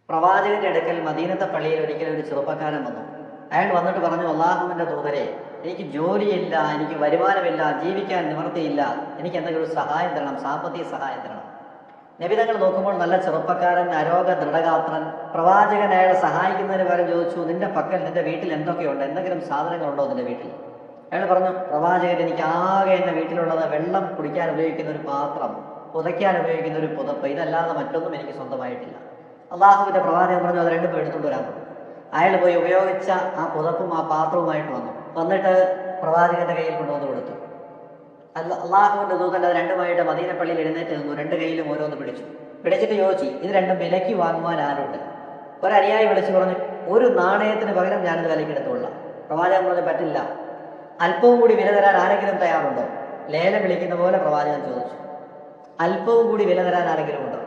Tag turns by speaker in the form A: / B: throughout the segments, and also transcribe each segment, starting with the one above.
A: പ്രവാചകന്റെ അടുക്കൽ മദീനത്തെ പള്ളിയിൽ ഒരിക്കലും ഒരു ചെറുപ്പക്കാരൻ വന്നു. അയാൾ വന്നിട്ട് പറഞ്ഞു, അള്ളാഹുവിന്റെ ദൂതരെ, എനിക്ക് ജോലിയില്ല, എനിക്ക് വരുമാനമില്ല, ജീവിക്കാൻ നിവൃത്തിയില്ല, എനിക്ക് എന്തെങ്കിലും ഒരു സഹായം തരണം, സാമ്പത്തിക സഹായം തരണം. നബി തങ്ങൾ നോക്കുമ്പോൾ നല്ല ചെറുപ്പക്കാരൻ, അരോഗ ദൃഢഗാത്രൻ. പ്രവാചകൻ അയാളെ സഹായിക്കുന്നതിന് പകരം ചോദിച്ചു, നിന്റെ പക്കൽ നിന്റെ വീട്ടിൽ എന്തൊക്കെയുണ്ട്, എന്തെങ്കിലും സാധനങ്ങളുണ്ടോ നിന്റെ വീട്ടിൽ? അയാൾ പറഞ്ഞു, പ്രവാചകൻ, എനിക്ക് ആകെ എൻ്റെ വീട്ടിലുള്ളത് വെള്ളം കുടിക്കാൻ ഉപയോഗിക്കുന്ന ഒരു പാത്രം, പുതയ്ക്കാൻ ഉപയോഗിക്കുന്ന ഒരു പുതപ്പ്, ഇതല്ലാതെ മറ്റൊന്നും എനിക്ക് സ്വന്തമായിട്ടില്ല. അള്ളാഹുവിന്റെ പ്രവാചകൻ പറഞ്ഞു, അത് രണ്ടും എടുത്തുകൊണ്ട് വരാൻ പറഞ്ഞു. അയാൾ പോയി ഉപയോഗിച്ച ആ പുതപ്പും ആ പാത്രവുമായിട്ട് വന്നിട്ട് പ്രവാചകന്റെ കയ്യിൽ കൊണ്ടുവന്ന് കൊടുത്തു. അള്ളാഹുവിന്റെ ദൂതൻ അത് രണ്ടുമായിട്ട് മദീന പള്ളിയിൽ എഴുന്നേറ്റ് നിന്നു. രണ്ട് കയ്യിലും ഓരോന്ന് പിടിച്ചിട്ട് ചോദിച്ചു, ഇത് രണ്ടും വിലയ്ക്ക് വാങ്ങുവാൻ ആരുണ്ട്? ഒരനുയായി വിളിച്ചു പറഞ്ഞു, ഒരു നാണയത്തിന് പകരം ഞാനിത് വിലയ്ക്ക് എടുത്തുകൊള്ളാം. പ്രവാചകൻ പറഞ്ഞു, പറ്റില്ല, അല്പവും കൂടി വില തരാൻ ആരെങ്കിലും തയ്യാറുണ്ടോ? ലേലം വിളിക്കുന്ന പോലെ പ്രവാചകൻ ചോദിച്ചു, അല്പവും കൂടി വില തരാൻ ആരെങ്കിലും ഉണ്ടോ?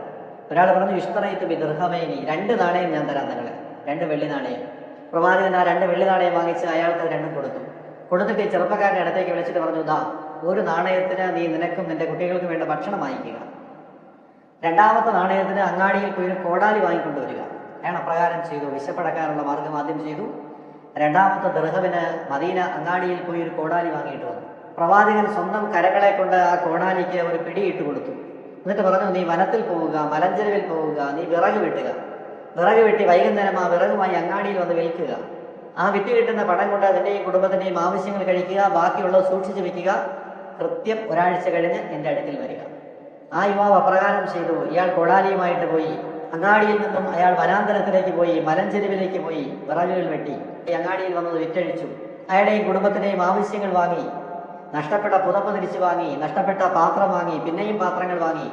A: ഒരാൾ പറഞ്ഞു, ഇഷ്തറയിത്ത് ബി ദിർഹമൈനി, 2 നാണയം ഞാൻ തരാം നിങ്ങളെ, 2 വെള്ളി നാണയം. പ്രവാചകൻ ആ 2 വെള്ളി നാണയം വാങ്ങിച്ച് അയാൾക്ക് 2 കൊടുത്തിട്ട് ഈ ചെറുപ്പക്കാരൻ്റെ അടുത്തേക്ക് വിളിച്ചിട്ട് പറഞ്ഞു, ദാ, ഒരു നാണയത്തിന് നീ നിനക്കും നിന്റെ കുട്ടികൾക്കും വേണ്ട ഭക്ഷണം വാങ്ങിക്കുക, 2ാമത്തെ നാണയത്തിന് അങ്ങാടിയിൽ പോയി ഒരു കോടാലി വാങ്ങിക്കൊണ്ടുവരിക. അയാൾ അപ്രകാരം ചെയ്തു. വിശപ്പടക്കാനുള്ള മാർഗം ആദ്യം ചെയ്തു. 2ാമത്തെ ദിർഹമിന് മദീന അങ്ങാടിയിൽ പോയി ഒരു കോടാലി വാങ്ങിയിട്ട് വന്നു. പ്രവാചകൻ സ്വന്തം കരങ്ങളെ കൊണ്ട് ആ കോടാലിക്ക് ഒരു പിടിയിട്ട് കൊടുത്തു. എന്നിട്ട് പറഞ്ഞു, നീ വനത്തിൽ പോവുക, മലഞ്ചെരുവിൽ പോവുക, നീ വിറക് വെട്ടി വൈകുന്നേരം ആ വിറകുമായി അങ്ങാടിയിൽ വന്ന് വിൽക്കുക. ആ വിറ്റ് കിട്ടുന്ന പണം കൊണ്ട് അതിൻ്റെയും കുടുംബത്തിൻ്റെയും ആവശ്യങ്ങൾ കഴിക്കുക, ബാക്കിയുള്ളത് സൂക്ഷിച്ചു വെക്കുക. കൃത്യം ഒരാഴ്ച കഴിഞ്ഞ് എൻ്റെ അടുക്കൽ വരിക. ആ യുവാവ് അപ്രകാരം ചെയ്തു. ഇയാൾ കോടാലിയുമായിട്ട് പോയി. അങ്ങാടിയിൽ നിന്നും അയാൾ വനാന്തരത്തിലേക്ക് പോയി, മലഞ്ചെരുവിലേക്ക് പോയി, വിറകുകൾ വെട്ടി ഈ അങ്ങാടിയിൽ വന്നത് വിറ്റഴിച്ചു. അയാളുടെയും കുടുംബത്തിൻ്റെയും ആവശ്യങ്ങൾ വാങ്ങി. നഷ്ടപ്പെട്ട പുതപ്പ് തിരിച്ചു വാങ്ങി, നഷ്ടപ്പെട്ട പാത്രം വാങ്ങി, പിന്നെയും പാത്രങ്ങൾ വാങ്ങി,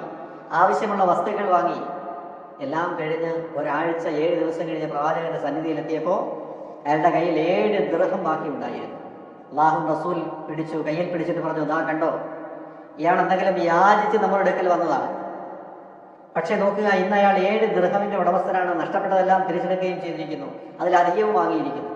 A: ആവശ്യമുള്ള വസ്തുക്കൾ വാങ്ങി. എല്ലാം കഴിഞ്ഞ് ഒരാഴ്ച 7 ദിവസം കഴിഞ്ഞ് പ്രവാചകന്റെ സന്നിധിയിലെത്തിയപ്പോൾ അയാളുടെ കയ്യിൽ 7 ദിർഹം ബാക്കി ഉണ്ടായിരുന്നു. അല്ലാഹു റസൂൽ കയ്യിൽ പിടിച്ചിട്ട് പറഞ്ഞു, ദാ കണ്ടോ, ഇയാൾ എന്തെങ്കിലും യാചിച്ച് നമ്മുടെ അടുക്കൽ വന്നതാണ്. പക്ഷെ നോക്കുക, ഇന്ന് അയാൾ 7 ദിർഹമിന്റെ ഉടമസ്ഥനാണ്. നഷ്ടപ്പെട്ടതെല്ലാം തിരിച്ചെടുക്കുകയും ചെയ്തിരിക്കുന്നു, അതിലധികവും വാങ്ങിയിരിക്കുന്നു.